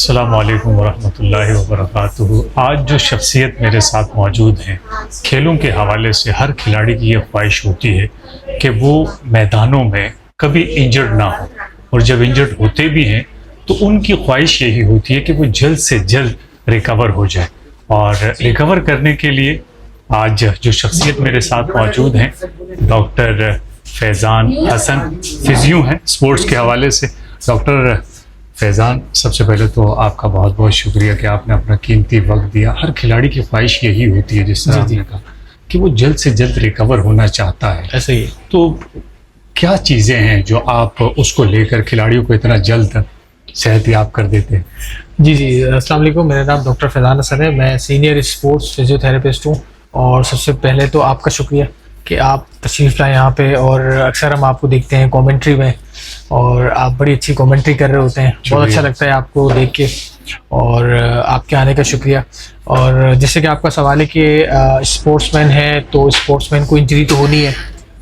अस्सलामु अलैकुम वरहमतुल्लाहि वबरकातुहू। आज जो शख्सियत मेरे साथ मौजूद हैं, खेलों के हवाले से हर खिलाड़ी की ये ख्वाहिश होती है कि वो मैदानों में कभी इंजर्ड ना हो, और जब इंजर्ड होते भी हैं तो उनकी ख्वाहिश यही होती है कि वो जल्द से जल्द रिकवर हो जाए। और रिकवर करने के लिए आज जो शख्सियत मेरे साथ मौजूद हैं, डॉक्टर फैज़ान हसन, फिजियो हैं स्पोर्ट्स के हवाले से। डॉक्टर फैज़ान, सबसे पहले तो आपका बहुत बहुत शुक्रिया कि आपने अपना कीमती वक्त दिया। हर खिलाड़ी की ख्वाहिश यही होती है, जिस तरह आपने कहा, कि वो जल्द से जल्द रिकवर होना चाहता है। ऐसे ही तो क्या चीज़ें हैं जो आप उसको लेकर खिलाड़ियों को इतना जल्द सेहतयाब कर देते हैं? जी, अस्सलाम वालेकुम। मेरा नाम डॉक्टर फैज़ान हसन है। मैं सीनियर स्पोर्ट्स फिजियोथेरेपिस्ट हूँ। और सबसे पहले तो आपका शुक्रिया कि आप तशरीफ़ लाए यहाँ पे। और अक्सर हम आपको देखते हैं कमेंट्री में, और आप बड़ी अच्छी कमेंट्री कर रहे होते हैं। बहुत अच्छा लगता है आपको देख के, और आपके आने का शुक्रिया। और जैसे कि आपका सवाल है कि स्पोर्ट्समैन है तो स्पोर्ट्समैन को इंजरी तो होनी है,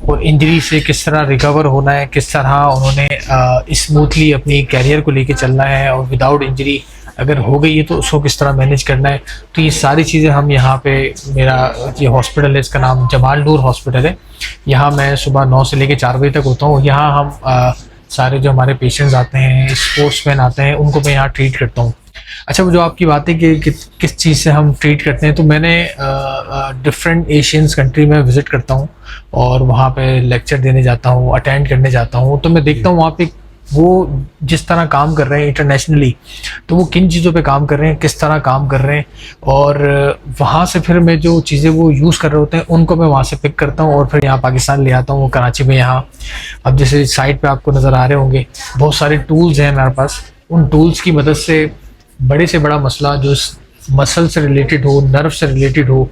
और इंजरी से किस तरह रिकवर होना है, किस तरह उन्होंने स्मूथली अपनी कैरियर को लेके चलना है, और विदाउट इंजरी अगर हो गई है तो उसको किस तरह मैनेज करना है। तो ये सारी चीज़ें हम यहाँ पे, मेरा ये हॉस्पिटल है, इसका नाम जमाल नूर हॉस्पिटल है। यहाँ मैं सुबह 9 से लेकर 4 बजे तक होता हूँ। यहाँ हम सारे जो हमारे पेशेंट्स आते हैं, स्पोर्ट्समैन आते हैं, उनको मैं यहाँ ट्रीट करता हूँ। अच्छा, वो जो आपकी बात है कि किस चीज़ से हम ट्रीट करते हैं, तो मैंने डिफरेंट एशियंस कंट्री में विज़िट करता हूँ, और वहाँ पे लेक्चर देने जाता हूँ, अटेंड करने जाता हूँ। तो मैं देखता हूँ वहाँ पे वो जिस तरह काम कर रहे हैं इंटरनेशनली, तो वो किन चीज़ों पे काम कर रहे हैं, किस तरह काम कर रहे हैं, और वहाँ से फिर मैं जो चीज़ें वो यूज़ कर रहे होते हैं उनको मैं वहाँ से पिक करता हूँ, और फिर यहाँ पाकिस्तान ले आता हूँ, वो कराची में। यहाँ अब जैसे साइड पे आपको नज़र आ रहे होंगे, बहुत सारे टूल्स हैं हमारे पास। उन टूल्स की मदद से बड़े से बड़ा मसला जो मसल से रिलेटेड हो, नर्व से रिलेटेड हो,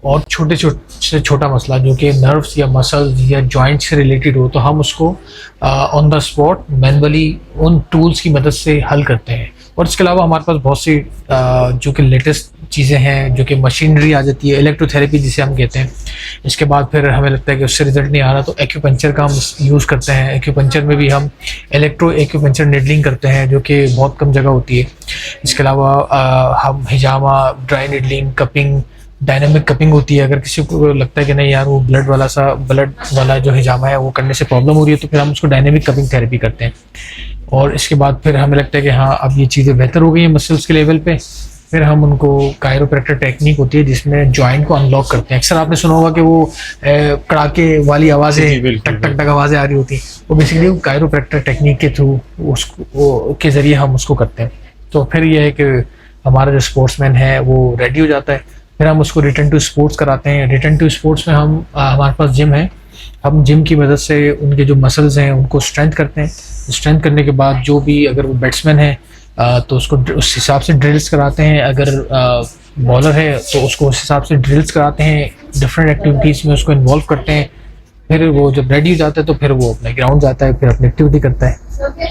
और छोटे से छोटा मसला जो कि नर्व्स या मसल्स या जॉइंट से रिलेटेड हो, तो हम उसको ऑन द स्पॉट मैनुअली उन टूल्स की मदद से हल करते हैं। और इसके अलावा हमारे पास बहुत सी जो कि लेटेस्ट चीज़ें हैं, जो कि मशीनरी आ जाती है, इलेक्ट्रोथेरेपी जिसे हम कहते हैं। इसके बाद फिर हमें लगता है कि उससे रिजल्ट नहीं आ रहा, तो एक्यूपंक्चर का हम यूज़ करते हैं। एक्यूपंक्चर में भी हम एक्यूपंक्चर निडलिंग करते हैं, जो कि बहुत कम जगह होती है। इसके अलावा हम हिजामा, dry needling, cupping, dynamic cupping होती है। अगर किसी को लगता है कि नहीं यार वो ब्लड वाला जो हिजामा है वो करने से प्रॉब्लम हो रही है, तो फिर हम उसको डायनेमिक कपिंग थेरेपी करते हैं। और इसके बाद फिर हमें लगता है कि हाँ अब ये चीज़ें बेहतर हो गई हैं मसल्स के लेवल पे, फिर हम उनको कायरोप्रैक्टर टेक्निक होती है जिसमें जॉइंट को अनलॉक करते हैं। अक्सर आपने सुना होगा कि वो कड़ाके वाली आवाज़ें, टक टक टक आवाज़ें आ रही होती हैं, वो बेसिकली कायरोप्रैक्टर टेक्निक के थ्रू उसको के ज़रिए हम उसको करते हैं। तो फिर यह है कि हमारा जो स्पोर्ट्समैन है वो रेडी हो जाता है, फिर हम उसको रिटर्न टू स्पोर्ट्स कराते हैं। रिटर्न टू स्पोर्ट्स में हम हमारे पास जिम है, हम जिम की मदद से उनके जो मसल्स हैं उनको स्ट्रेंथ करते हैं। स्ट्रेंथ करने के बाद जो भी, अगर वो बैट्समैन है तो उसको उस हिसाब से ड्रिल्स कराते हैं, अगर बॉलर है तो उसको उस हिसाब से ड्रिल्स कराते हैं, डिफरेंट एक्टिविटीज़ में उसको इन्वॉल्व करते हैं। फिर वो जब रेडी हो जाता है तो फिर वो अपने ग्राउंड जाता है, फिर अपनी एक्टिविटी करता है।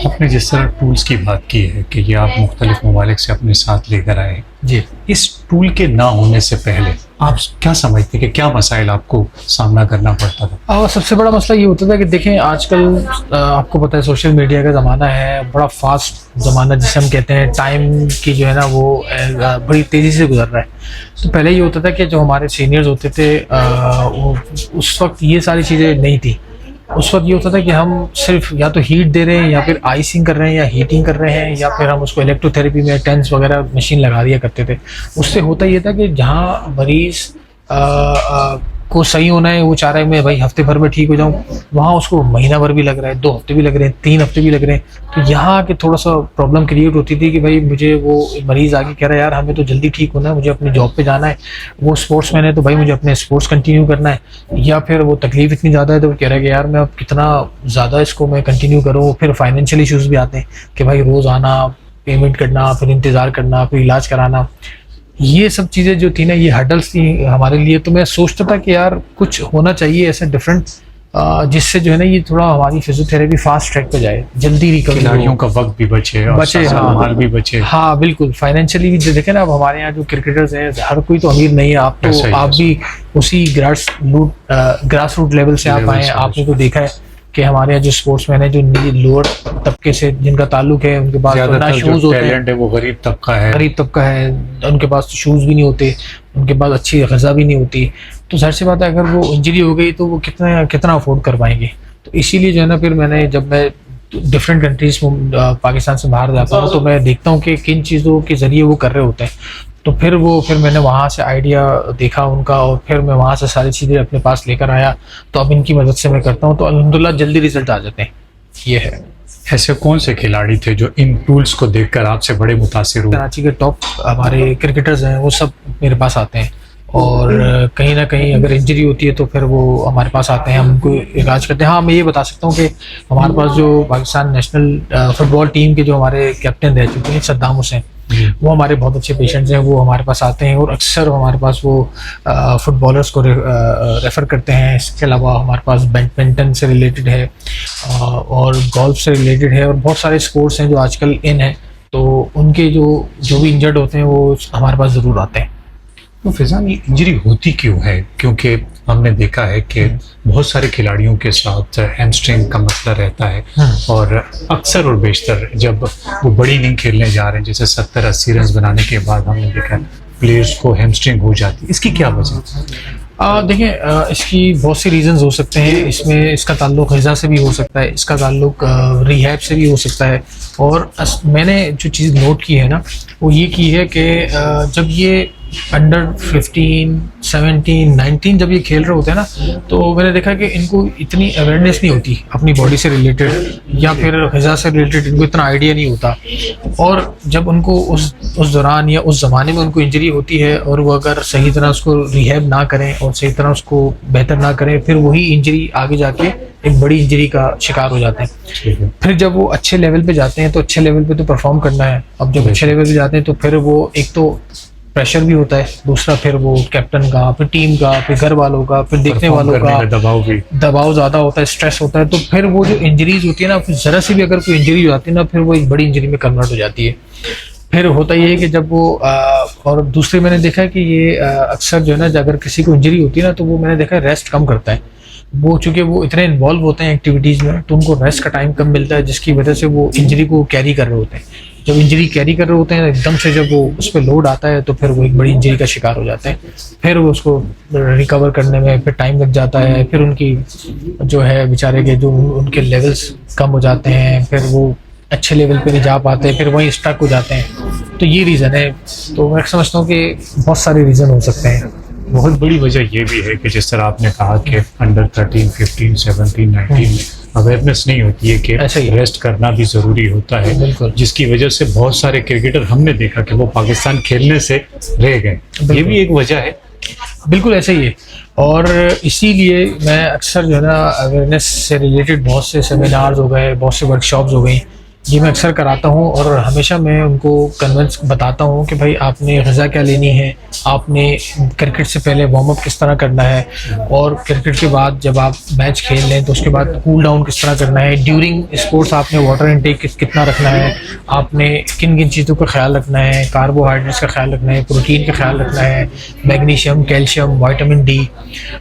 आपने जिस तरह टूल्स की बात की है कि ये आप मुख्तलिफ ममालिक से अपने साथ लेकर आए जी, इस टूल के ना होने से पहले आप क्या समझते कि क्या मसाइल आपको सामना करना पड़ता था? सबसे बड़ा मसला ये होता था कि देखें आजकल आपको पता है सोशल मीडिया का ज़माना है, बड़ा फास्ट ज़माना जिसे हम कहते हैं, टाइम की जो है ना वो बड़ी तेज़ी से गुजर रहा है। तो पहले ये होता था कि जो हमारे सीनियर्स होते थे उस वक्त ये सारी चीज़ें नहीं थी। उस वक्त ये होता था कि हम सिर्फ या तो हीट दे रहे हैं, या फिर आइसिंग कर रहे हैं, या हीटिंग कर रहे हैं, या फिर हम उसको इलेक्ट्रोथेरेपी में टेंस वगैरह मशीन लगा दिया करते थे। उससे होता ये था कि जहाँ मरीज़ को सही होना है, वो चाह रहा है मैं भाई हफ्ते भर में ठीक हो जाऊँ, वहाँ उसको महीना भर भी लग रहा है, 2 हफ्ते भी लग रहे हैं, 3 हफ्ते भी लग रहे हैं। तो यहाँ आके थोड़ा सा प्रॉब्लम क्रिएट होती थी कि भाई मुझे वो मरीज़ आके कह रहा है यार हमें तो जल्दी ठीक होना है, मुझे अपनी जॉब पे जाना है। वो स्पोर्ट्समैन है तो भाई मुझे अपने स्पोर्ट्स कंटिन्यू करना है, या फिर वो तकलीफ इतनी ज़्यादा है तो वो कह रहा है कि यार मैं अब कितना ज़्यादा इसको मैं कंटिन्यू करूँ। फिर फाइनेंशियल इशूज़ भी आते हैं कि भाई रोज़ आना, पेमेंट करना, फिर इंतज़ार करना, फिर इलाज कराना। ये सब चीज़ें जो थी ना, ये हर्डल्स थी हमारे लिए। तो मैं सोचता था कि यार कुछ होना चाहिए ऐसा डिफरेंट, जिससे जो है ना ये थोड़ा हमारी फिजियोथेरेपी फास्ट ट्रैक पे जाए, जल्दी रिकवरी, खिलाड़ियों का वक्त भी बचे और माल भी बचे। हाँ बिल्कुल, फाइनेंशियली भी देखें ना, अब हमारे यहाँ जो क्रिकेटर्स हैं हर कोई तो अमीर नहीं है। आप भी उसी ग्रास रूट लेवल से आप आए, आपने तो देखा है कि हमारे यहाँ जो स्पोर्ट्समैन है जो लोअर तबके से जिनका ताल्लुक है, उनके पास तो ना शूज़ होते हैं, टैलेंट है वो गरीब तबका है, उनके पास तो शूज़ भी नहीं होते, उनके पास अच्छी ग़िज़ा भी नहीं होती। तो जाहिर सी बात है अगर वो इंजरी हो गई तो वो कितना अफोर्ड कर पाएंगे। तो इसीलिए जो है ना, फिर मैंने जब मैं डिफरेंट कंट्रीज में पाकिस्तान से बाहर जाता हूँ तो मैं देखता हूँ कि किन चीज़ों के ज़रिए वो कर रहे होते हैं। तो फिर मैंने वहाँ से आइडिया देखा उनका, और फिर मैं वहाँ से सारी चीज़ें अपने पास लेकर आया। तो अब इनकी मदद से मैं करता हूँ तो अल्हम्दुलिल्लाह जल्दी रिजल्ट आ जाते हैं। ये है। ऐसे कौन से खिलाड़ी थे जो इन टूल्स को देखकर आपसे बड़े मुतासिर हुए? कराची के टॉप हमारे क्रिकेटर्स हैं वो सब मेरे पास आते हैं, और कहीं ना कहीं अगर इंजरी होती है तो फिर वो हमारे पास आते हैं, हम उनको इलाज करते हैं। हाँ, मैं ये बता सकता हूँ कि हमारे पास जो पाकिस्तान नेशनल फुटबॉल टीम के जो हमारे कैप्टन रह चुके हैं सद्दाम हुसैन, वो हमारे बहुत अच्छे पेशेंट्स हैं, वो हमारे पास आते हैं और अक्सर हमारे पास वो फुटबॉलर्स को रेफ़र करते हैं। इसके अलावा हमारे पास बैडमिंटन से रिलेटेड है और गोल्फ से रिलेटेड है, और बहुत सारे स्पोर्ट्स हैं जो आजकल इन हैं, तो उनके जो भी इंजर्ड होते हैं वो हमारे पास ज़रूर आते हैं। तो फिजान, ये इंजरी होती क्यों है? क्योंकि हमने देखा है कि बहुत सारे खिलाड़ियों के साथ हैमस्ट्रिंग का मसला रहता है, और अक्सर और बेशतर जब वो बड़ी इनिंग खेलने जा रहे हैं, जैसे 70-80 रन बनाने के बाद हमने देखा प्लेयर्स को हैमस्ट्रिंग हो जाती है। इसकी क्या वजह है? देखिए, इसकी बहुत सी रीज़न्स हो सकते हैं। इसमें इसका ताल्लुक ग़िज़ा से भी हो सकता है, इसका ताल्लुक रिहैब से भी हो सकता है। और मैंने जो चीज़ नोट की है ना, वो ये की है कि जब ये अंडर 15, 17, 19 जब ये खेल रहे होते हैं ना, तो मैंने देखा कि इनको इतनी अवेयरनेस नहीं होती अपनी बॉडी से रिलेटेड, या फिर ग़िज़ा से रिलेटेड इनको इतना आइडिया नहीं होता। और जब उनको उस दौरान या उस ज़माने में उनको इंजरी होती है और वो अगर सही तरह उसको रिहैब ना करें और सही तरह उसको बेहतर ना करें, फिर वही इंजरी आगे जाके एक बड़ी इंजरी का शिकार हो जाते हैं। फिर जब वो अच्छे लेवल पे जाते हैं तो अच्छे लेवल पे तो परफॉर्म करना है। अब जब अच्छे लेवल पे जाते हैं तो फिर वो एक तो प्रेशर भी होता है, दूसरा फिर वो कैप्टन का, फिर टीम का, फिर घर वालों का, फिर देखने वालों का दबाव ज़्यादा होता है, स्ट्रेस होता है। तो फिर वो जो इंजरीज होती है ना, फिर ज़रा सी भी अगर कोई इंजरी हो जाती है ना, फिर वो एक बड़ी इंजरी में कन्वर्ट हो जाती है। फिर होता ये है कि जब वो और दूसरी मैंने देखा है कि ये अक्सर जो है ना, अगर किसी को इंजरी होती है ना, तो वो मैंने देखा है रेस्ट कम करता है। वो चूँकि वो इतने इन्वॉल्व होते हैं एक्टिविटीज़ में, तो उनको रेस्ट का टाइम कम मिलता है, जिसकी वजह से वो इंजरी को कैरी कर रहे होते हैं। जब इंजरी कैरी कर रहे होते हैं एकदम से, जब वो उस पर लोड आता है, तो फिर वो एक बड़ी इंजरी का शिकार हो जाते हैं। फिर वो उसको रिकवर करने में फिर टाइम लग जाता है। फिर उनकी जो है बेचारे के जो उनके लेवल्स कम हो जाते हैं, फिर वो अच्छे लेवल पे नहीं जा पाते, फिर वहीं स्टक हो जाते हैं। तो ये रीज़न है। तो मैं समझता हूँ कि बहुत सारे रीज़न हो सकते हैं। बहुत बड़ी वजह ये भी है कि जिस तरह आपने कहा कि अंडर 13, 15, 17, 19 में अवेयरनेस नहीं होती है कि रेस्ट करना भी ज़रूरी होता है, जिसकी वजह से बहुत सारे क्रिकेटर हमने देखा कि वो पाकिस्तान खेलने से रह गए। ये भी एक वजह है। बिल्कुल ऐसे ही है। और इसीलिए मैं अक्सर जो है ना, अवेयरनेस से रिलेटेड बहुत से सेमिनार्स हो गए, बहुत से वर्कशॉप्स हो गई, ये मैं अक्सर कराता हूँ। और हमेशा मैं उनको कन्विंस बताता हूँ कि भाई आपने ग़िज़ा क्या लेनी है, आपने क्रिकेट से पहले वार्म अप किस तरह करना है, और क्रिकेट के बाद जब आप मैच खेल लें तो उसके बाद कूल डाउन किस तरह करना है, ड्यूरिंग स्पोर्ट्स आपने वाटर इनटेक कितना रखना है, आपने किन किन चीज़ों का ख्याल रखना है, कार्बोहाइड्रेट्स का ख्याल रखना है, प्रोटीन का ख्याल रखना है, मैग्नीशियम, कैल्शियम, विटामिन डी।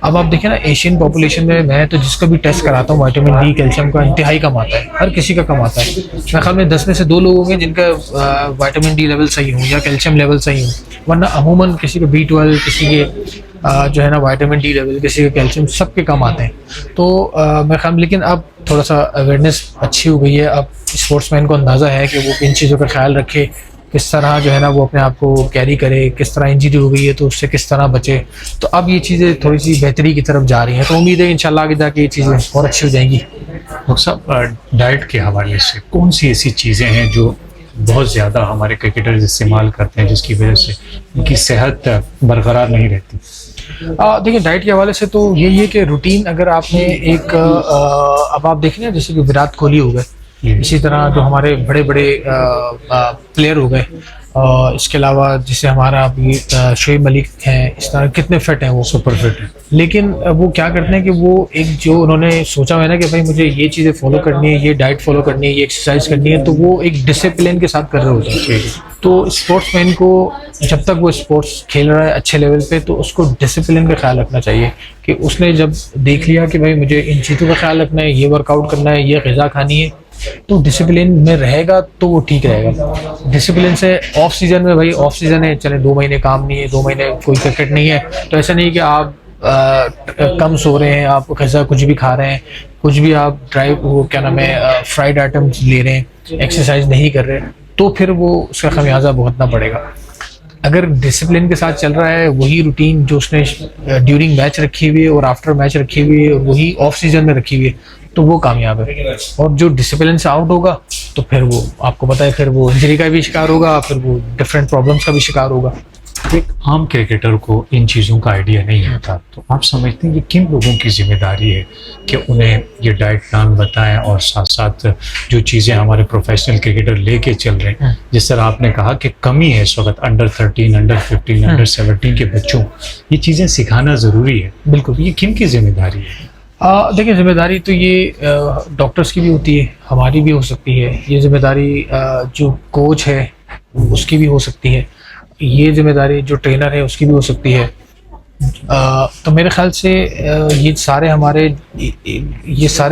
अब आप देखिए ना, एशियन पॉपुलेशन में मैं तो जिसका भी टेस्ट कराता हूँ विटामिन डी, कैल्शियम का इंतहाई कम आता है, हर किसी का कम आता है। मेरे ख्याल में 10 में से 2 लोग होंगे जिनका विटामिन डी लेवल सही हो या कैल्शियम लेवल सही हो, वरना अमूमन किसी का B12, किसी के जो है ना विटामिन डी लेवल, किसी का कैल्शियम, सबके कम आते हैं। तो मेरे ख्याल, लेकिन अब थोड़ा सा अवेयरनेस अच्छी हो गई है। अब स्पोर्ट्समैन को अंदाज़ा है कि वो इन चीज़ों का ख्याल रखे, किस तरह जो है ना वो अपने आप को कैरी करे, किस तरह इंजरी हो गई है तो उससे किस तरह बचे। तो अब ये चीज़ें थोड़ी सी बेहतरी की तरफ जा रही हैं, तो उम्मीद है इंशाल्लाह आगे जाके ये चीज़ें और अच्छी हो जाएंगी। डॉक्टर साहब, डाइट के हवाले से कौन सी ऐसी चीज़ें हैं जो बहुत ज़्यादा हमारे क्रिकेटर्स इस्तेमाल करते हैं जिसकी वजह से उनकी सेहत बरकरार नहीं रहती? देखिए, डाइट के हवाले से तो यही है कि रूटीन अगर आपने एक अब आप देखें ना, जैसे कि विराट कोहली हो गए, इसी तरह जो हमारे बड़े बड़े प्लेयर हो गए, इसके अलावा जैसे हमारा अभी शोएब मलिक हैं, इस तरह कितने फिट हैं, वो सुपर फिट हैं। लेकिन वो क्या करते हैं कि वो एक जो उन्होंने सोचा है ना कि भाई मुझे ये चीज़ें फॉलो करनी है, ये डाइट फॉलो करनी है, ये एक्सरसाइज करनी है, तो वो एक डिसिप्लिन के साथ कर रहे होते हैं। तो स्पोर्ट्समैन को जब तक वो स्पोर्ट्स खेल रहा है अच्छे लेवल पे, तो उसको डिसिप्लिन का ख्याल रखना चाहिए कि उसने जब देख लिया कि भाई मुझे इन चीज़ों का ख्याल रखना है, ये वर्कआउट करना है, ये ग़िज़ा खानी है, तो डिसिप्लिन में रहेगा तो वो ठीक रहेगा। डिसिप्लिन से ऑफ सीजन में, भाई ऑफ सीजन है, चले 2 महीने काम नहीं है, 2 महीने कोई क्रिकेट नहीं है, तो ऐसा नहीं कि आप कम सो रहे हैं, आप कैसा कुछ भी खा रहे हैं, कुछ भी आप ड्राइव वो क्या नाम है फ्राइड आइटम्स ले रहे हैं, एक्सरसाइज नहीं कर रहे, तो फिर वो उसका खमियाजा भुगतना पड़ेगा। अगर डिसिप्लिन के साथ चल रहा है, वही रूटीन जो उसने ड्यूरिंग मैच रखी हुई है और आफ्टर मैच रखी हुई है, वही ऑफ सीजन में रखी हुई है, तो वो कामयाब है। और जो डिसिप्लिन से आउट होगा तो फिर वो आपको पता है, फिर वो इंजरी का भी शिकार होगा, फिर वो डिफरेंट प्रॉब्लम्स का भी शिकार होगा। एक आम क्रिकेटर को इन चीज़ों का आइडिया नहीं होता, तो आप समझते हैं कि किन लोगों की जिम्मेदारी है कि उन्हें ये डाइट प्लान बताएं और साथ साथ जो चीज़ें हमारे प्रोफेशनल क्रिकेटर लेके चल रहे हैं, जिस तरह आपने कहा कि कमी है इस वक्त अंडर 13, अंडर 15, अंडर 17 के बच्चों, ये चीज़ें सिखाना ज़रूरी है। बिल्कुल, ये किन की जिम्मेदारी है? देखिए, जिम्मेदारी तो ये डॉक्टर्स की भी होती है, हमारी भी हो सकती है, ये जिम्मेदारी जो कोच है उसकी भी हो सकती है, ये जिम्मेदारी जो ट्रेनर है उसकी भी हो सकती है। तो मेरे ख्याल से ये सारे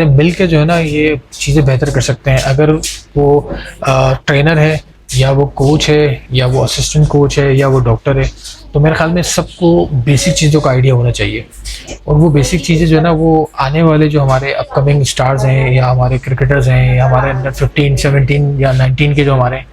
मिल के जो है ना, ये चीज़ें बेहतर कर सकते हैं। अगर वो ट्रेनर है या वो कोच है या वो असिस्टेंट कोच है या वो डॉक्टर है, तो मेरे ख्याल में सबको बेसिक चीज़ों का आइडिया होना चाहिए। और वो बेसिक चीज़ें जो है ना, वो आने वाले जो हमारे अपकमिंग स्टार्स हैं या हमारे क्रिकेटर्स हैं या हमारे अंडर 15, 17 या 19 के जो हमारे हैं,